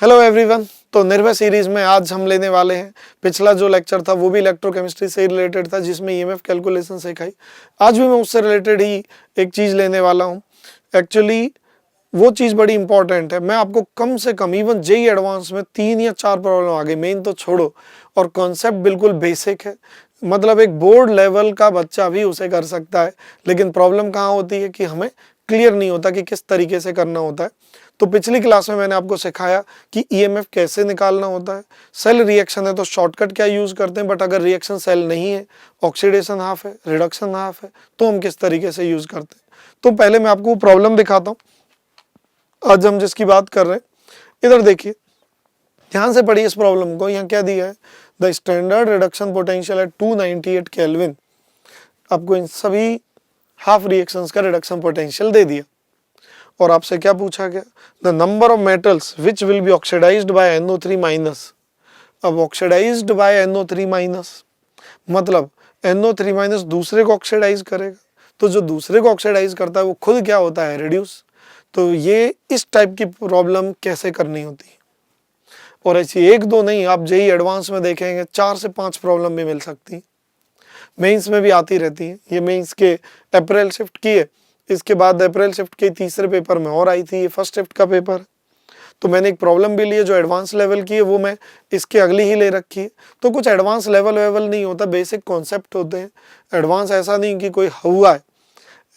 Hello everyone. तो निर्भय series में आज हम लेने वाले हैं, पिछला जो लेक्चर था वो भी इलेक्ट्रोकेमिस्ट्री से रिलेटेड था जिसमें ईएमएफ कैलकुलेशन सिखाई। आज भी मैं उससे रिलेटेड ही एक चीज़ लेने वाला हूँ। एक्चुअली वो चीज़ बड़ी इंपॉर्टेंट है। मैं आपको कम से कम इवन जेई एडवांस में 3 या 4 प्रॉब्लम आ गई, मेन तो छोड़ो, और कॉन्सेप्ट बिल्कुल बेसिक है। मतलब एक बोर्ड लेवल का बच्चा भी उसे कर सकता है, लेकिन प्रॉब्लम कहाँ होती है कि हमें क्लियर नहीं होता कि किस तरीके से करना होता है। तो पिछली क्लास में मैंने आपको सिखाया कि ईएमएफ कैसे निकालना होता है। सेल रिएक्शन है तो शॉर्टकट क्या यूज करते हैं, बट अगर रिएक्शन सेल नहीं है, ऑक्सीडेशन हाफ है, रिडक्शन हाफ है, तो हम किस तरीके से यूज करते हैं। तो पहले मैं आपको प्रॉब्लम दिखाता हूँ आज हम जिसकी बात कर रहे हैं। इधर देखिए, ध्यान से पढ़िए इस प्रॉब्लम को। यहाँ क्या दिया है, the standard reduction potential at 298 kelvin. आपको इन सभी हाफ रिएक्शंस का रिडक्शन पोटेंशियल दे दिया और आपसे क्या पूछा गया, the number of metals which will be oxidised by NO3 minus. अब ऑक्सीडाइज्ड बाय NO3 माइनस मतलब NO3 माइनस दूसरे को ऑक्सीडाइज करेगा, तो जो दूसरे को ऑक्सीडाइज करता है वो खुद क्या होता है, रिड्यूस। तो ये इस टाइप की प्रॉब्लम कैसे करनी होती है, और ऐसी एक दो नहीं, आप जेई एडवांस में देखेंगे 4 से 5 प्रॉब्लम भी मिल सकती है। मेंस में भी आती रहती है। ये मेंस के अप्रैल शिफ्ट की है, इसके बाद अप्रैल शिफ्ट के तीसरे पेपर में और आई थी, ये फर्स्ट शिफ्ट का पेपर। तो मैंने एक प्रॉब्लम भी ली है जो एडवांस लेवल की है, वो मैं इसके अगली ही ले रखी है। तो कुछ एडवांस लेवल नहीं होता, बेसिक कॉन्सेप्ट होते हैं। एडवांस ऐसा नहीं कि कोई हुआ है,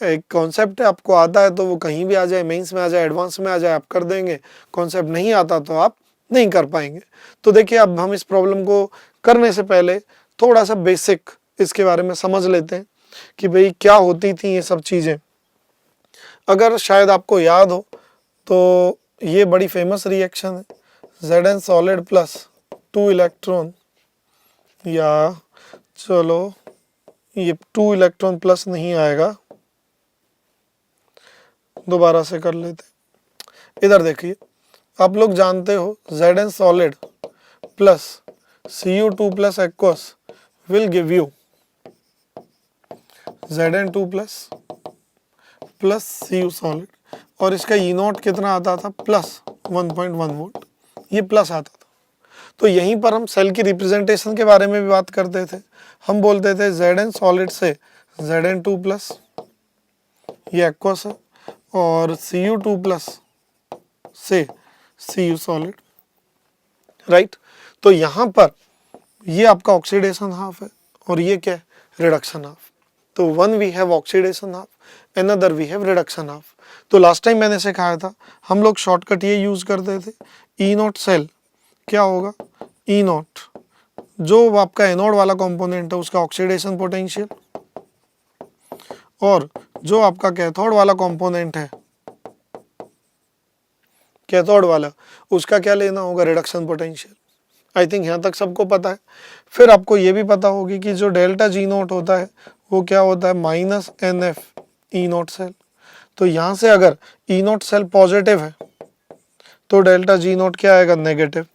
एक कॉन्सेप्ट है, आपको आता है तो वो कहीं भी आ जाए, मेंस में आ जाए, एडवांस में आ जाए, आप कर देंगे। कॉन्सेप्ट नहीं आता तो आप नहीं कर पाएंगे। तो देखिए, अब हम इस प्रॉब्लम को करने से पहले थोड़ा सा बेसिक इसके बारे में समझ लेते हैं कि भाई क्या होती थी ये सब चीज़ें। अगर शायद आपको याद हो तो ये बड़ी फेमस रिएक्शन है, Zn सॉलिड प्लस 2 इलेक्ट्रॉन, या चलो ये 2 इलेक्ट्रॉन प्लस नहीं आएगा, दोबारा से कर लेते। इधर देखिए, आप लोग जानते हो Zn solid plus Cu2 plus aqueous will give you Zn2 plus Cu solid, और इसका ई नॉट कितना आता था, प्लस 1.1 वोल्ट, ये प्लस आता था। तो यहीं पर हम सेल की रिप्रेजेंटेशन के बारे में भी बात करते थे। हम बोलते थे Zn सॉलिड से Zn2 प्लस, ये एक्वस है, और Cu2 प्लस से Cu सॉलिड, राइट। तो यहाँ पर ये आपका ऑक्सीडेशन हाफ है और ये क्या है, रिडक्शन हाफ। तो one we have oxidation half, another we have reduction half. तो लास्ट टाइम मैंने सिखाया था, हम लोग शॉर्टकट ये यूज करते थे, ई नॉट सेल क्या होगा, ई नॉट जो आपका एनोड वाला कंपोनेंट है उसका ऑक्सीडेशन पोटेंशियल, और जो आपका कैथोड वाला कंपोनेंट है, कैथोड वाला, उसका क्या लेना होगा, रिडक्शन पोटेंशियल। आई थिंक यहाँ तक सबको पता है। फिर आपको ये भी पता होगी कि जो डेल्टा जी नोट होता है वो क्या होता है, माइनस NF ई नोट सेल। तो यहाँ से अगर ई नोट सेल पॉजिटिव है तो डेल्टा जी नोट क्या आएगा, नेगेटिव।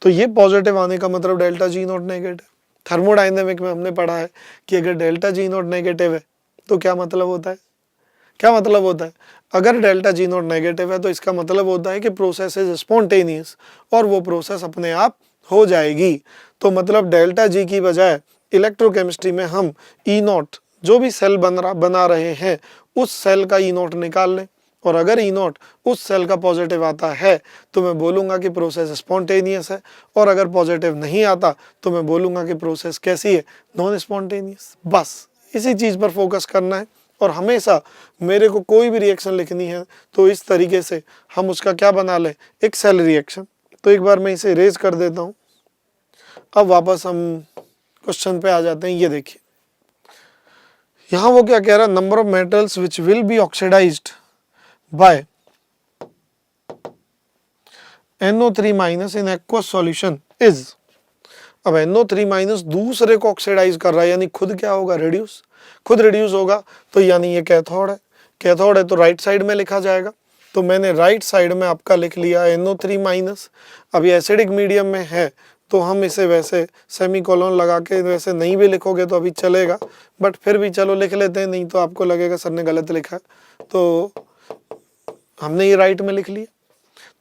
तो ये पॉजिटिव आने का मतलब delta G note negative. Thermodynamic में हमने पढ़ा है कि अगर डेल्टा जी नोट नेगेटिव है तो क्या मतलब होता है, क्या मतलब होता है, अगर डेल्टा जी नोट नेगेटिव है तो इसका मतलब होता है कि प्रोसेस इज स्पॉन्टेनियस और वो प्रोसेस अपने आप हो जाएगी। तो मतलब डेल्टा जी की बजाय इलेक्ट्रोकेमिस्ट्री में हम ई नॉट, जो भी सेल बना रहे हैं उस सेल का ई नॉट निकाल लें, और अगर ई नॉट उस सेल का पॉजिटिव आता है तो मैं बोलूँगा कि प्रोसेस स्पॉन्टेनियस है, और अगर पॉजिटिव नहीं आता तो मैं बोलूँगा कि प्रोसेस कैसी है, नॉन स्पॉन्टेनियस। बस इसी चीज़ पर फोकस करना है। और हमेशा मेरे को कोई भी रिएक्शन लिखनी है तो इस तरीके से हम उसका क्या बना लें, एक सेल रिएक्शन। तो एक बार मैं इसे इरेज कर देता हूँ। अब वापस हम क्वेश्चन पे आ जाते हैं। ये देखिए, यहाँ वो क्या कह रहा है, number of metals which will be oxidised by NO3 minus in aqueous solution is. अब NO3 माइनस दूसरे को ऑक्सीडाइज कर रहा है, यानी खुद क्या होगा, रिड्यूस। खुद रिड्यूस होगा तो यानी ये कैथोड है। कैथोड है तो राइट साइड में लिखा जाएगा। तो मैंने राइट साइड में आपका लिख लिया NO3 माइनस। अब ये एसिडिक मीडियम में है तो हम इसे वैसे सेमीकोलन लगा के, वैसे नहीं भी लिखोगे तो अभी चलेगा, बट फिर भी चलो लिख लेते हैं, नहीं तो आपको लगेगा सर ने गलत लिखा है। तो हमने ये राइट में लिख लिया,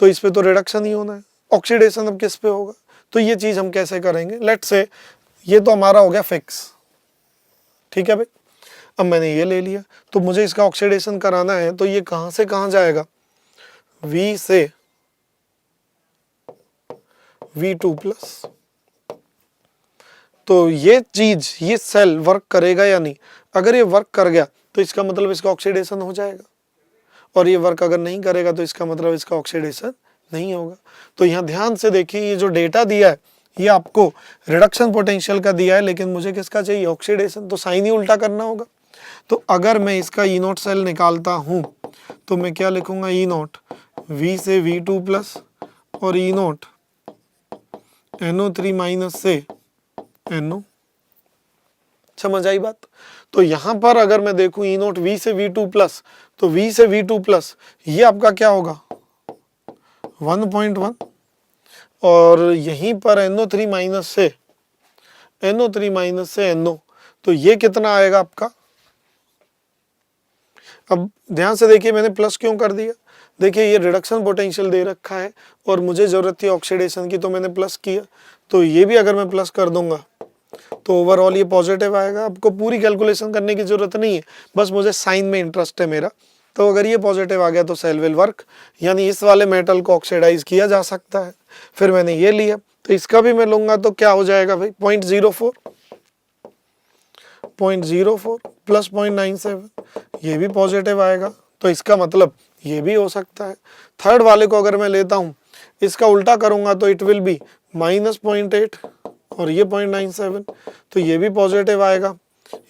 तो इस पे तो रिडक्शन ही होना है। ऑक्सीडेशन अब किस पे होगा, तो ये चीज हम कैसे करेंगे, लेट्स से ये तो हमारा हो गया फिक्स, ठीक है भाई। अब मैंने ये ले लिया, तो मुझे इसका ऑक्सीडेशन कराना है, तो ये कहां से कहां जाएगा, V से V2+। तो ये चीज, ये सेल वर्क करेगा या नहीं, अगर ये वर्क कर गया तो इसका मतलब इसका ऑक्सीडेशन हो जाएगा, और ये वर्क अगर नहीं करेगा तो इसका मतलब इसका ऑक्सीडेशन नहीं होगा। तो यहाँ ध्यान से देखिए, ये जो डेटा दिया है ये आपको रिडक्शन पोटेंशियल का दिया है, लेकिन मुझे किसका चाहिए, ऑक्सीडेशन, तो साइन ही उल्टा करना होगा। तो अगर मैं इसका E0 सेल निकालता हूं तो मैं क्या लिखूंगा, E0 V से V2+ और E0 NO3- से NO। समझ आई बात। तो यहां पर अगर मैं देखूं E0 V से V2+, तो V से V2+ ये आपका क्या होगा 1.1, और यहीं पर NO3- से NO, तो ये कितना आएगा आपका। अब ध्यान से देखिए मैंने प्लस क्यों कर दिया, देखिए ये रिडक्शन पोटेंशियल दे रखा है और मुझे जरूरत थी ऑक्सीडेशन की, तो मैंने प्लस किया। तो ये भी अगर मैं प्लस कर दूंगा तो ओवरऑल ये पॉजिटिव आएगा। आपको पूरी कैलकुलेशन करने की जरूरत नहीं है, बस मुझे साइन में इंटरेस्ट है मेरा। तो अगर ये पॉजिटिव आ गया तो सेल विल वर्क, यानी इस वाले मेटल को ऑक्सीडाइज किया जा सकता है। फिर मैंने ये लिया, तो इसका भी मैं लूंगा, तो क्या हो जाएगा भाई 0.04 प्लस 0.97, ये भी पॉजिटिव आएगा। तो इसका मतलब ये भी हो सकता है। थर्ड वाले को अगर मैं लेता हूं, इसका उल्टा करूंगा तो इट विल बी -0.8 और ये 0.97, तो ये भी पॉजिटिव आएगा,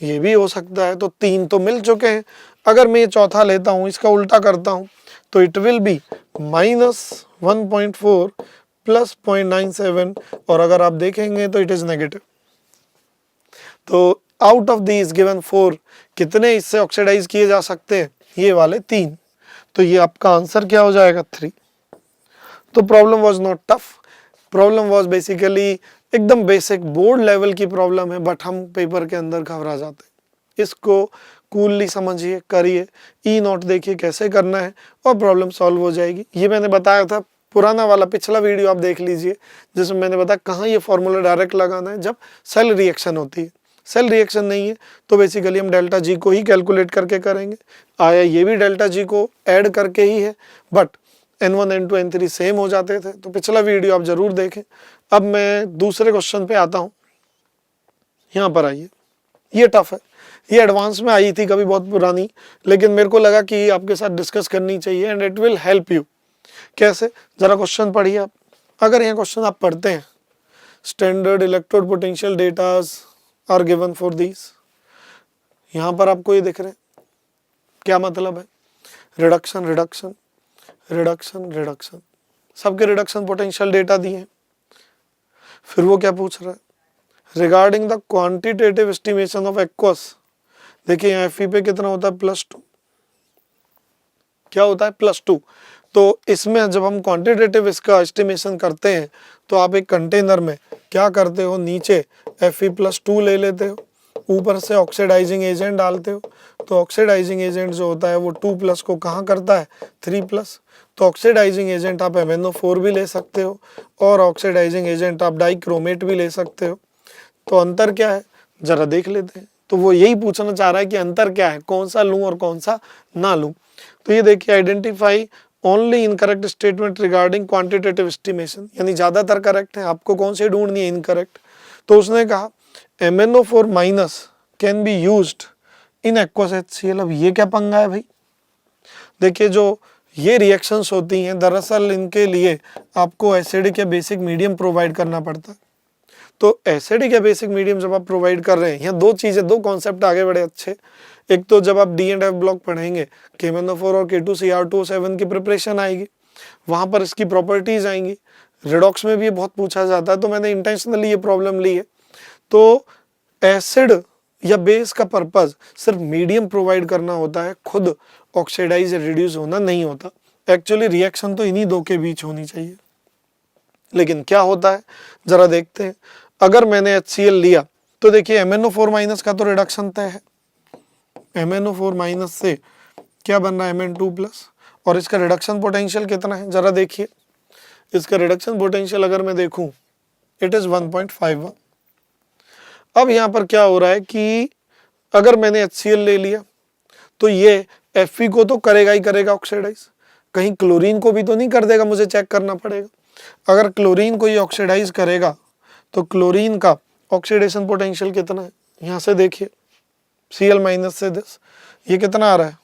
ये भी हो सकता है। तो तीन तो मिल चुके हैं। अगर मैं ये चौथा लेता हूं, इसका उल्टा करता हूं, तो इट विल बी -1.4 प्लस 0.97, और अगर आप देखेंगे तो इट इज नेगेटिव। तो आउट ऑफ दीज गिवन 4 कितने इससे ऑक्सीडाइज किए जा सकते हैं, ये वाले 3। तो ये आपका आंसर क्या हो जाएगा 3। तो problem was not tough, problem was basically एकदम बेसिक बोर्ड लेवल की प्रॉब्लम है, बट हम पेपर के अंदर घबरा जाते हैं। इसको कूलली समझिए, करिए, E0 देखिए कैसे करना है और प्रॉब्लम सॉल्व हो जाएगी। ये मैंने बताया था, पुराना वाला पिछला वीडियो आप देख लीजिए, जिसमें मैंने बताया कहाँ ये फॉर्मूला डायरेक्ट लगाना है, जब सेल रिएक्शन होती है। सेल रिएक्शन नहीं है तो बेसिकली हम डेल्टा जी को ही कैलकुलेट करके करेंगे। आया ये भी डेल्टा जी को ऐड करके ही है, but N1 N2 N3 same हो जाते थे। तो पिछला वीडियो आप जरूर देखें। अब मैं दूसरे क्वेश्चन पे आता हूँ, यहाँ पर आइए। ये टफ है, ये एडवांस में आई थी कभी, बहुत पुरानी, लेकिन मेरे को लगा कि आपके साथ डिस्कस करनी चाहिए and it will help you. कैसे, जरा क्वेश्चन पढ़िए आप। अगर यह क्वेश्चन आप पढ़ते हैं, standard electrode potential datas are given for these, यहाँ पर आपको ये दिख रहे हैं, क्या मतलब है, रिडक्शन रिडक्शन रिडक्शन रिडक्शन, सबके रिडक्शन पोटेंशियल डेटा दिए हैं। फिर वो क्या पूछ रहा है, regarding the quantitative estimation of aqueous. देखिए यहाँ Fe पे कितना होता है +2, क्या होता है +2। तो इसमें जब हम क्वांटिटेटिव इसका एस्टिमेशन करते हैं, तो आप एक कंटेनर में क्या करते हो, नीचे Fe+2 ले लेते हो, ऊपर से ऑक्सीडाइजिंग एजेंट डालते हो। तो ऑक्सीडाइजिंग एजेंट जो होता है वो 2+ को कहाँ करता है 3+। तो ऑक्सीडाइजिंग एजेंट आप MnO4 भी ले सकते हो, और ऑक्सीडाइजिंग एजेंट आप डाइक्रोमेट भी ले सकते हो। तो अंतर क्या है जरा देख लेते हैं। तो वो यही पूछना चाह रहा है कि अंतर क्या है, कौन सा लूं और कौन सा ना लूं। तो ये देखिए, identify only incorrect statement regarding quantitative estimation, यानी ज्यादातर करेक्ट है, आपको कौन से ढूंढनी है इनकरेक्ट। तो उसने कहा MnO4- can be used in aqueous HCl। अब ये क्या पंगा है भाई, देखिए जो ये रिएक्शंस होती हैं, दरअसल इनके लिए आपको एसिडिक या बेसिक मीडियम प्रोवाइड करना पड़ता है। तो एसिडिक या बेसिक मीडियम जब आप प्रोवाइड कर रहे हैं, यहाँ दो चीजें, दो कॉन्सेप्ट आगे बड़े अच्छे। एक तो जब आप D&F ब्लॉक पढ़ेंगे, KMnO4 और K2Cr2O7 की प्रिपरेशन आएगी, वहां पर इसकी प्रॉपर्टीज आएंगी। रिडॉक्स में भी ये बहुत पूछा जाता है, तो मैंने इंटेंशनली ये प्रॉब्लम ली है। तो एसिड या बेस का पर्पज सिर्फ मीडियम प्रोवाइड करना होता है, खुद ऑक्सीडाइज या रिड्यूस होना नहीं होता। एक्चुअली रिएक्शन तो इन्हीं दो के बीच होनी चाहिए। लेकिन क्या होता है जरा देखते हैं। अगर मैंने HCl लिया तो देखिए MnO4- का तो रिडक्शन तय है, MnO4- से क्या बन रहा है Mn2+, और इसका रिडक्शन पोटेंशियल कितना है जरा देखिए, इसका रिडक्शन पोटेंशियल अगर मैं देखूं इट इज 1.51। अब यहाँ पर क्या हो रहा है कि अगर मैंने HCl ले लिया तो ये Fe को तो करेगा ही करेगा ऑक्सीडाइज, कहीं क्लोरीन को भी तो नहीं कर देगा, मुझे चेक करना पड़ेगा। अगर क्लोरीन को ये ऑक्सीडाइज करेगा तो क्लोरीन का ऑक्सीडेशन पोटेंशियल कितना है, यहाँ से देखिए Cl माइनस से दिस, ये कितना आ रहा है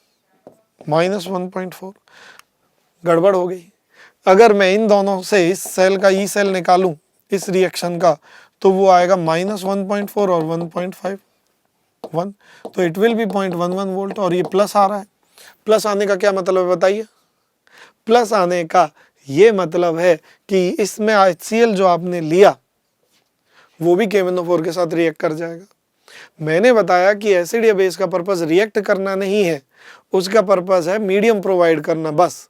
-1.4। गड़बड़ हो गई। अगर मैं इन दोनों से इस सेल का ई सेल निकालूं इस रिएक्शन का तो वो आएगा -1.4 और 1.51, तो इट विल बी 0.11 वोल्ट। और ये प्लस आ रहा है। प्लस आने का क्या मतलब है बताइए? प्लस आने का ये मतलब है कि इसमें HCl जो आपने लिया वो भी KMnO4 के साथ रिएक्ट कर जाएगा। मैंने बताया कि एसिड या बेस का पर्पस रिएक्ट करना नहीं है, उसका पर्पस है मीडियम प्रोवाइड करना बस।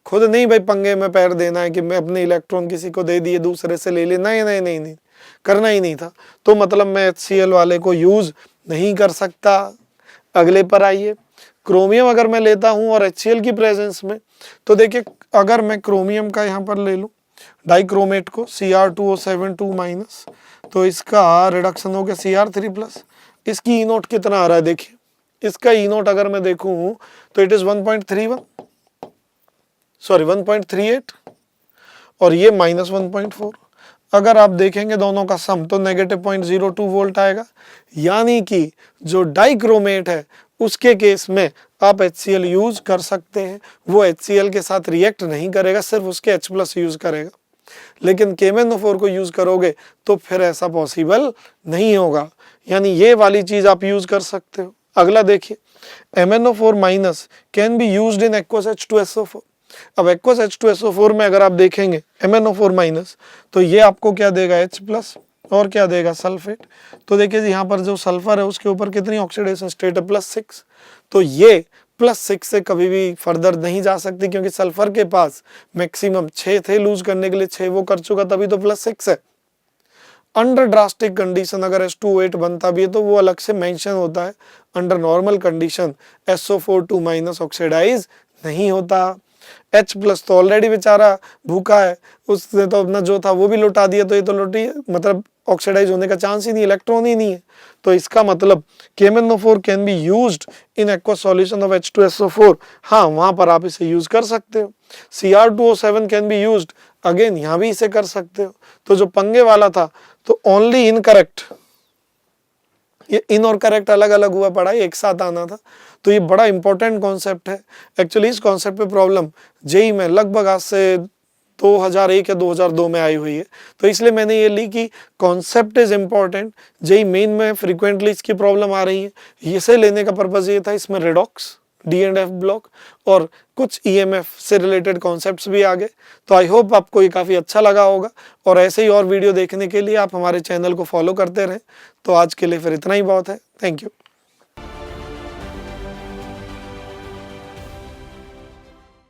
खुद नहीं भाई पंगे में पैर देना है कि मैं अपने इलेक्ट्रॉन किसी को दे दिए दूसरे से ले ले, नहीं नहीं नहीं नहीं, करना ही नहीं था। तो मतलब मैं HCl वाले को यूज नहीं कर सकता। अगले पर आइए, क्रोमियम अगर मैं लेता हूं और HCl की प्रेजेंस में, तो देखिए अगर मैं क्रोमियम का यहाँ पर ले लूँ डाइक्रोमेट को Cr2O7 - तो इसका रिडक्शन हो गया Cr3+। इसकी ई नोट कितना आ रहा है देखिए, इसका ई नोट अगर मैं देखूं तो इट इज 1.38 और ये -1.4। अगर आप देखेंगे दोनों का सम तो -0.02 वोल्ट आएगा। यानी कि जो डाइक्रोमेट है उसके केस में आप HCl यूज कर सकते हैं, वो HCl के साथ रिएक्ट नहीं करेगा, सिर्फ उसके H+ यूज करेगा। लेकिन KMnO4 को यूज करोगे तो फिर ऐसा पॉसिबल नहीं होगा। यानी ये वाली चीज आप यूज कर सकते हो। अगला देखिए, MnO4- can be used in aqueous H2SO4। अब एक्वस H2SO4 में अगर आप देखेंगे MnO4- तो ये आपको क्या देगा H+ और क्या देगा सल्फेट। तो देखिए यहाँ पर जो सल्फर है उसके ऊपर कितनी ऑक्सीडेशन स्टेट है +6, तो ये +6 से कभी भी फर्दर नहीं जा सकती क्योंकि सल्फर के पास मैक्सिमम 6 थे लूज करने के लिए, 6 वो कर चुका, तभी तो +6 है। अंडर ड्रास्टिक कंडीशन अगर H2O8 बनता भी है तो वो अलग से मेंशन होता है। Under normal condition SO4 2- oxidise नहीं होता। H+ तो ऑलरेडी बेचारा भूखा है, उसने तो अपना जो था वो भी लौटा दिया, तो ये तो लौटी मतलब ऑक्सीडाइज होने का चांस ही नहीं, इलेक्ट्रॉन ही नहीं है। तो इसका मतलब KMnO4 can be used in aqueous solution of H2SO4। हाँ, वहां पर आप इसे यूज कर सकते हो। Cr2O7 can be used, again यहाँ भी इसे कर सकते हो। तो जो पंगे वाला था तो ओनली इनकरेक्ट, ये इन और करेक्ट अलग अलग हुआ पढ़ाई, एक साथ आना था। तो ये बड़ा इंपॉर्टेंट कॉन्सेप्ट है। एक्चुअली इस कॉन्सेप्ट पे प्रॉब्लम जेईई में लगभग आज से 2001 या 2002 में आई हुई है, तो इसलिए मैंने ये ली कि concept is important. JEE main में फ्रीक्वेंटली इसकी प्रॉब्लम आ रही है, इसे लेने का पर्पज ये था। इसमें रेडॉक्स, D&F ब्लॉक और कुछ EMF से रिलेटेड कॉन्सेप्ट्स भी आ गए। तो आई होप आपको ये काफ़ी अच्छा लगा होगा, और ऐसे ही और वीडियो देखने के लिए आप हमारे चैनल को फॉलो करते रहें। तो आज के लिए फिर इतना ही बहुत है। Thank you.